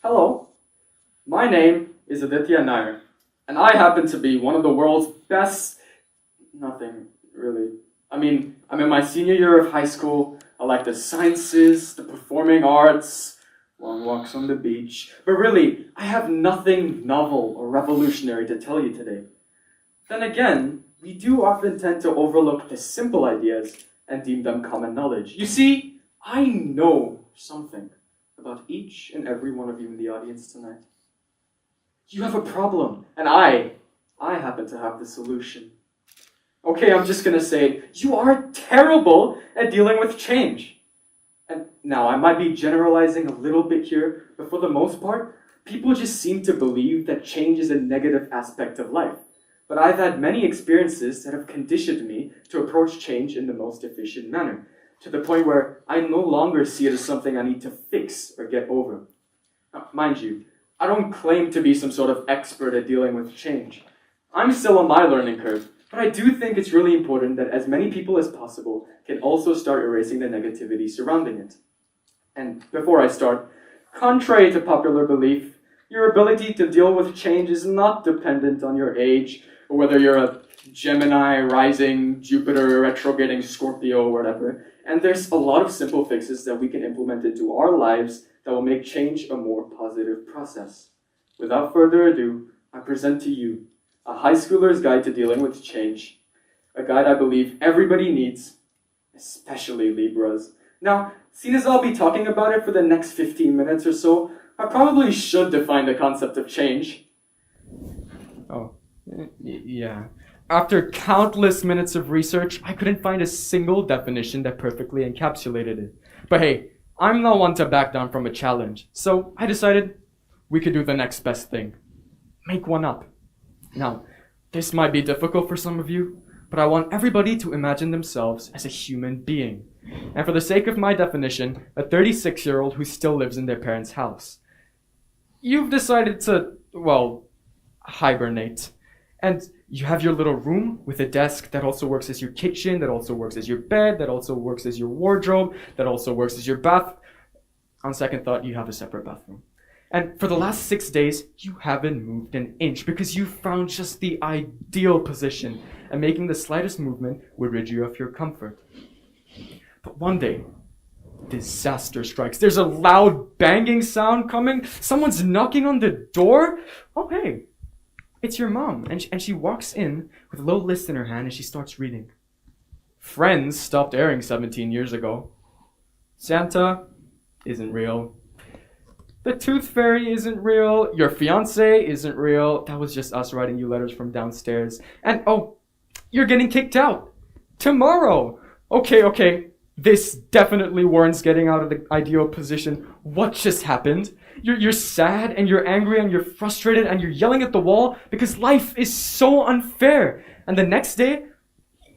Hello, my name is Aditya Nair, and I happen to be one of the world's best. Nothing, really. I'm in my senior year of high school. I like the sciences, the performing arts, long walks on the beach. But really, I have nothing novel or revolutionary to tell you today. Then again, we do often tend to overlook the simple ideas and deem them common knowledge. You see, I know something about each and every one of you in the audience tonight. You have a problem, and I happen to have the solution. Okay, I'm just gonna say, you are terrible at dealing with change. And now, I might be generalizing a little bit here, but for the most part, people just seem to believe that change is a negative aspect of life. But I've had many experiences that have conditioned me to approach change in the most efficient manner, to the point where I no longer see it as something I need to fix or get over. Now, mind you, I don't claim to be some sort of expert at dealing with change. I'm still on my learning curve, but I do think it's really important that as many people as possible can also start erasing the negativity surrounding it. And before I start, contrary to popular belief, your ability to deal with change is not dependent on your age, or whether you're a Gemini, rising, Jupiter, retrograding Scorpio, or whatever. And there's a lot of simple fixes that we can implement into our lives that will make change a more positive process. Without further ado, I present to you a high schooler's guide to dealing with change, a guide I believe everybody needs, especially Libras. Now, seeing as I'll be talking about it for the next 15 minutes or so, I probably should define the concept of change. Yeah. After countless minutes of research, I couldn't find a single definition that perfectly encapsulated it. But hey, I'm not one to back down from a challenge, so I decided we could do the next best thing. Make one up. Now, this might be difficult for some of you, but I want everybody to imagine themselves as a human being. And for the sake of my definition, a 36-year-old who still lives in their parents' house. You've decided to, hibernate. And you have your little room with a desk that also works as your kitchen, that also works as your bed, that also works as your wardrobe, that also works as your bath. On second thought, you have a separate bathroom. And for the last 6 days, you haven't moved an inch because you found just the ideal position, and making the slightest movement would rid you of your comfort. But one day, disaster strikes. There's a loud banging sound coming. Someone's knocking on the door. Oh, hey. It's your mom, and she walks in with a little list in her hand and she starts reading. Friends stopped airing 17 years ago. Santa isn't real. The Tooth Fairy isn't real. Your fiance isn't real. That was just us writing you letters from downstairs. And you're getting kicked out. Tomorrow. Okay. This definitely warrants getting out of the ideal position. What just happened? You're sad and you're angry and you're frustrated and you're yelling at the wall because life is so unfair. And the next day,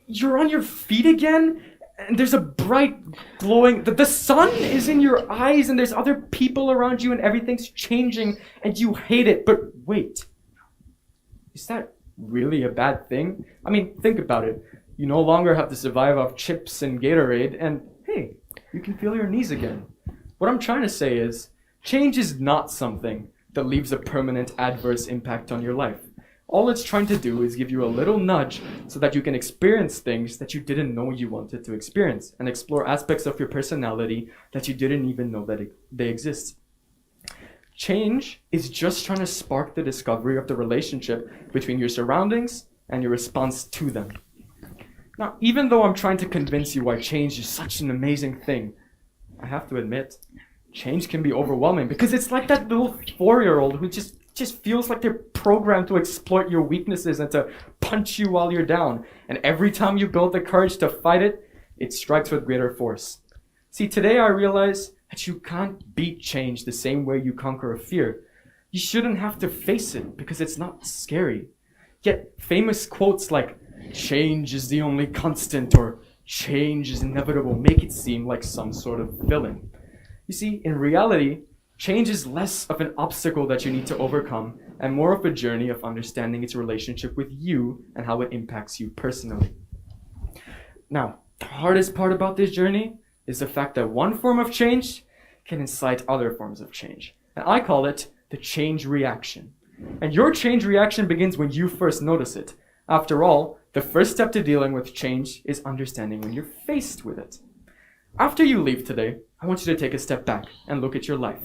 you're on your feet again and there's a bright glowing, the sun is in your eyes and there's other people around you and everything's changing and you hate it. But wait, is that really a bad thing? I mean, think about it. You no longer have to survive off chips and Gatorade and hey, you can feel your knees again. What I'm trying to say is, change is not something that leaves a permanent adverse impact on your life. All it's trying to do is give you a little nudge so that you can experience things that you didn't know you wanted to experience and explore aspects of your personality that you didn't even know that they exist. Change is just trying to spark the discovery of the relationship between your surroundings and your response to them. Now, even though I'm trying to convince you why change is such an amazing thing, I have to admit, change can be overwhelming because it's like that little 4-year-old who just feels like they're programmed to exploit your weaknesses and to punch you while you're down. And every time you build the courage to fight it, it strikes with greater force. See, today I realize that you can't beat change the same way you conquer a fear. You shouldn't have to face it because it's not scary. Yet famous quotes like, "Change is the only constant," or "Change is inevitable," make it seem like some sort of villain. You see, in reality, change is less of an obstacle that you need to overcome and more of a journey of understanding its relationship with you and how it impacts you personally. Now, the hardest part about this journey is the fact that one form of change can incite other forms of change. And I call it the change reaction. And your change reaction begins when you first notice it. After all, the first step to dealing with change is understanding when you're faced with it. After you leave today, I want you to take a step back and look at your life.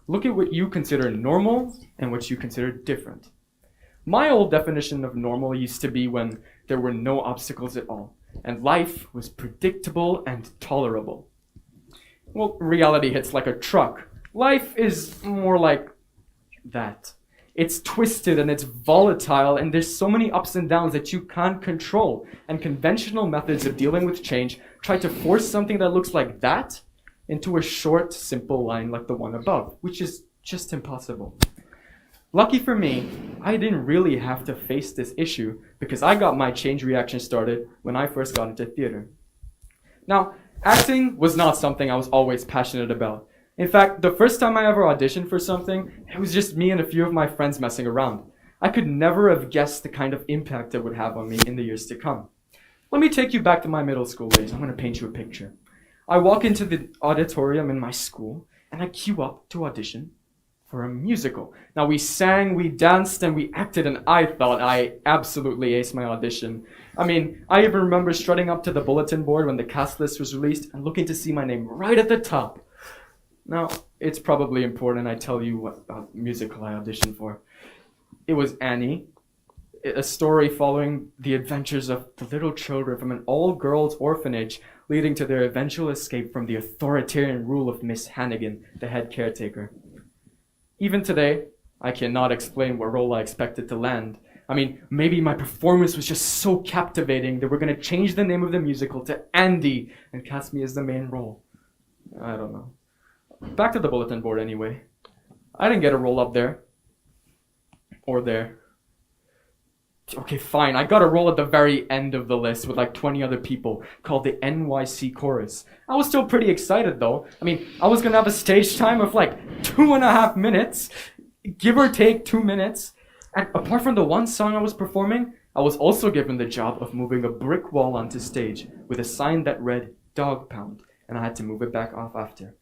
Look at what you consider normal and what you consider different. My old definition of normal used to be when there were no obstacles at all, and life was predictable and tolerable. Well, reality hits like a truck. Life is more like that. It's twisted and it's volatile, and there's so many ups and downs that you can't control. And conventional methods of dealing with change try to force something that looks like that into a short, simple line like the one above, which is just impossible. Lucky for me, I didn't really have to face this issue because I got my change reaction started when I first got into theater. Now, acting was not something I was always passionate about. In fact, the first time I ever auditioned for something, it was just me and a few of my friends messing around. I could never have guessed the kind of impact it would have on me in the years to come. Let me take you back to my middle school days. I'm going to paint you a picture. I walk into the auditorium in my school, and I queue up to audition for a musical. Now, we sang, we danced, and we acted, and I thought I absolutely aced my audition. I mean, I even remember strutting up to the bulletin board when the cast list was released and looking to see my name right at the top. Now, it's probably important I tell you what musical I auditioned for. It was Annie, a story following the adventures of the little children from an all-girls orphanage leading to their eventual escape from the authoritarian rule of Miss Hannigan, the head caretaker. Even today, I cannot explain what role I expected to land. I mean, maybe my performance was just so captivating that we're going to change the name of the musical to Andy and cast me as the main role. I don't know. Back to the bulletin board anyway. I didn't get a role up there. Or there. Okay, fine. I got a role at the very end of the list with like 20 other people called the NYC Chorus. I was still pretty excited though. I mean, I was gonna have a stage time of like 2.5 minutes, give or take 2 minutes. And apart from the one song I was performing, I was also given the job of moving a brick wall onto stage with a sign that read Dog Pound, and I had to move it back off after.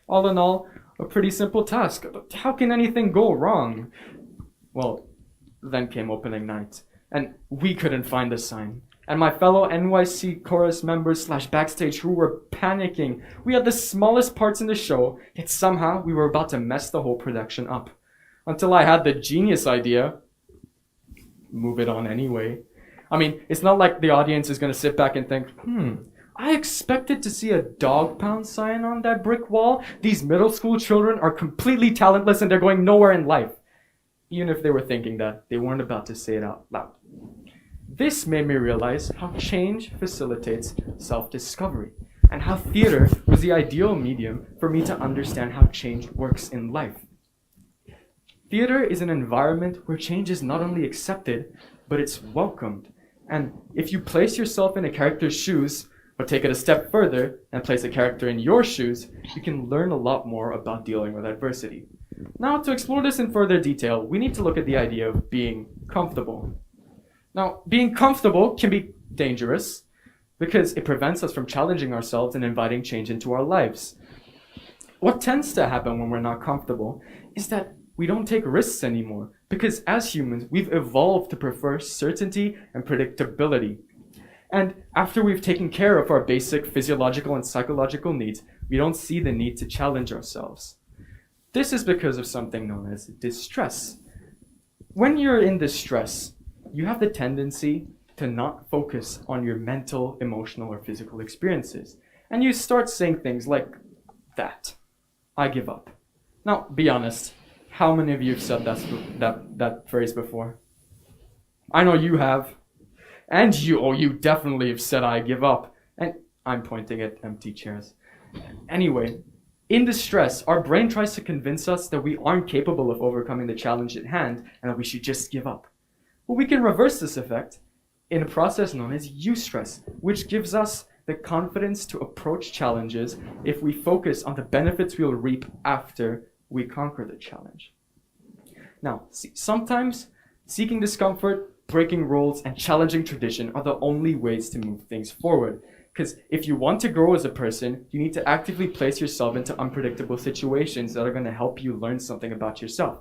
All in all, a pretty simple task, but how can anything go wrong? Well, then came opening night, and we couldn't find the sign. And my fellow NYC chorus members / backstage crew were panicking. We had the smallest parts in the show, yet somehow we were about to mess the whole production up. Until I had the genius idea, move it on anyway. I mean, it's not like the audience is going to sit back and think, I expected to see a dog pound sign on that brick wall. These middle school children are completely talentless and they're going nowhere in life. Even if they were thinking that, they weren't about to say it out loud. This made me realize how change facilitates self-discovery and how theater was the ideal medium for me to understand how change works in life. Theater is an environment where change is not only accepted, but it's welcomed. And if you place yourself in a character's shoes, or take it a step further and place a character in your shoes, you can learn a lot more about dealing with adversity. Now, to explore this in further detail, we need to look at the idea of being comfortable. Now, being comfortable can be dangerous because it prevents us from challenging ourselves and inviting change into our lives. What tends to happen when we're not comfortable is that we don't take risks anymore because as humans, we've evolved to prefer certainty and predictability. And after we've taken care of our basic physiological and psychological needs, we don't see the need to challenge ourselves. This is because of something known as distress. When you're in distress, you have the tendency to not focus on your mental, emotional, or physical experiences. And you start saying things like that. I give up. Now, be honest. How many of you have said that phrase before? I know you have. And you definitely have said I give up. And I'm pointing at empty chairs. Anyway, in distress, our brain tries to convince us that we aren't capable of overcoming the challenge at hand and that we should just give up. But we can reverse this effect in a process known as eustress, which gives us the confidence to approach challenges if we focus on the benefits we'll reap after we conquer the challenge. Now, sometimes seeking discomfort, breaking rules, and challenging tradition are the only ways to move things forward. Because if you want to grow as a person, you need to actively place yourself into unpredictable situations that are going to help you learn something about yourself.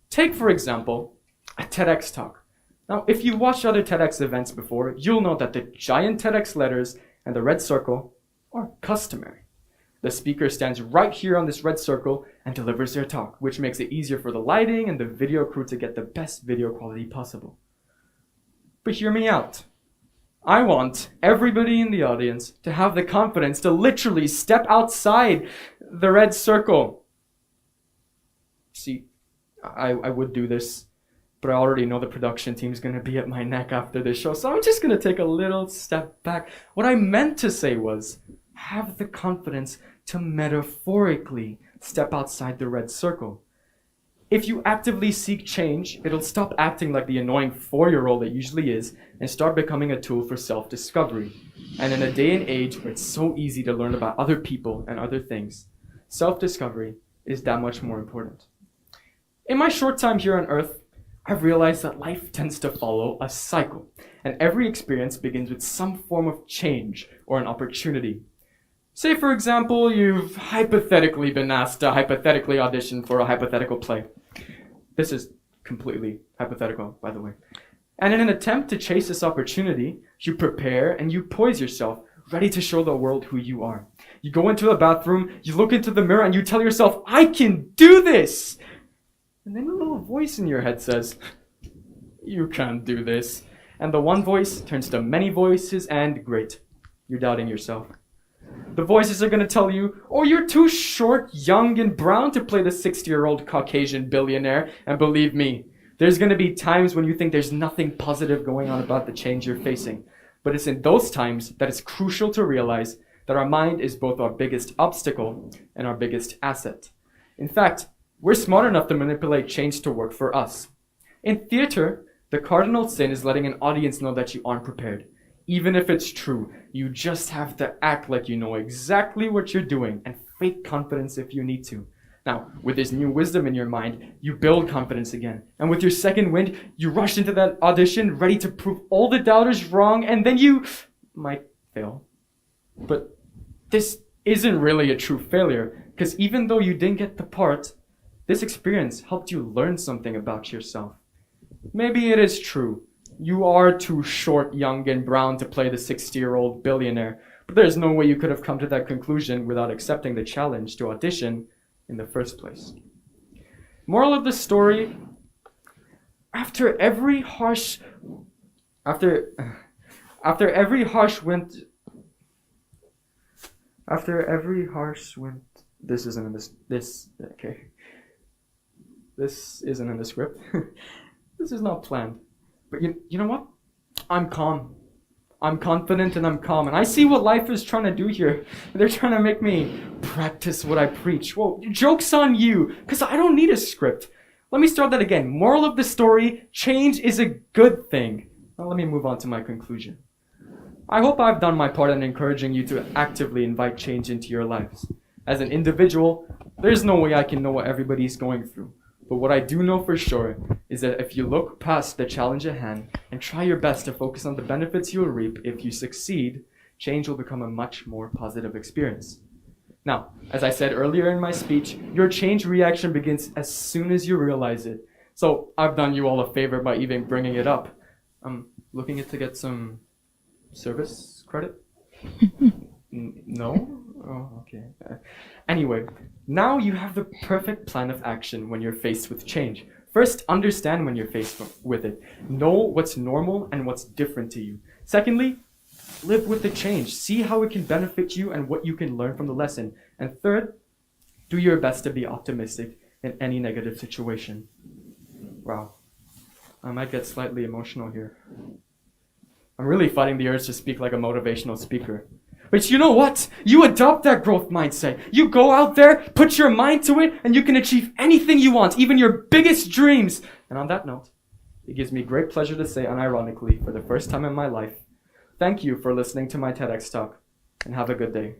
Take, for example, a TEDx talk. Now, if you've watched other TEDx events before, you'll know that the giant TEDx letters and the red circle are customary. The speaker stands right here on this red circle and delivers their talk, which makes it easier for the lighting and the video crew to get the best video quality possible. But hear me out. I want everybody in the audience to have the confidence to literally step outside the red circle. See, I would do this, but I already know the production team's going to be at my neck after this show, so I'm just going to take a little step back. What I meant to say was, have the confidence to metaphorically step outside the red circle. If you actively seek change, it'll stop acting like the annoying 4-year-old it usually is and start becoming a tool for self-discovery. And in a day and age where it's so easy to learn about other people and other things, self-discovery is that much more important. In my short time here on Earth, I've realized that life tends to follow a cycle, and every experience begins with some form of change or an opportunity. Say, for example, you've hypothetically been asked to hypothetically audition for a hypothetical play. This is completely hypothetical, by the way. And in an attempt to chase this opportunity, you prepare and you poise yourself, ready to show the world who you are. You go into the bathroom, you look into the mirror, and you tell yourself, I can do this! And then a little voice in your head says, you can't do this. And the one voice turns to many voices, and great, you're doubting yourself. The voices are going to tell you, oh, you're too short, young, and brown to play the 60-year-old Caucasian billionaire. And believe me, there's going to be times when you think there's nothing positive going on about the change you're facing. But it's in those times that it's crucial to realize that our mind is both our biggest obstacle and our biggest asset. In fact, we're smart enough to manipulate change to work for us. In theater, the cardinal sin is letting an audience know that you aren't prepared. Even if it's true, you just have to act like you know exactly what you're doing and fake confidence if you need to. Now, with this new wisdom in your mind, you build confidence again. And with your second wind, you rush into that audition ready to prove all the doubters wrong, and then you might fail. But this isn't really a true failure, because even though you didn't get the part, this experience helped you learn something about yourself. Maybe it is true. You are too short, young, and brown to play the 60-year-old billionaire, but there's no way you could have come to that conclusion without accepting the challenge to audition in the first place. Moral of the story, after every harsh wind, this isn't in the script. This is not planned. But you know what? I'm calm. I'm confident and I'm calm. And I see what life is trying to do here. They're trying to make me practice what I preach. Well, joke's on you, because I don't need a script. Let me start that again. Moral of the story, change is a good thing. Now let me move on to my conclusion. I hope I've done my part in encouraging you to actively invite change into your lives. As an individual, there's no way I can know what everybody's going through. But what I do know for sure is that if you look past the challenge at hand and try your best to focus on the benefits you'll reap if you succeed, change will become a much more positive experience. Now, as I said earlier in my speech, your change reaction begins as soon as you realize it. So I've done you all a favor by even bringing it up. I'm looking to get some service credit? No? Oh, okay. Anyway, now you have the perfect plan of action when you're faced with change. First, understand when you're faced with it. Know what's normal and what's different to you. Secondly, live with the change. See how it can benefit you and what you can learn from the lesson. And third, do your best to be optimistic in any negative situation. Wow. I might get slightly emotional here. I'm really fighting the urge to speak like a motivational speaker. But you know what? You adopt that growth mindset. You go out there, put your mind to it, and you can achieve anything you want, even your biggest dreams. And on that note, it gives me great pleasure to say, unironically, for the first time in my life, thank you for listening to my TEDx talk, and have a good day.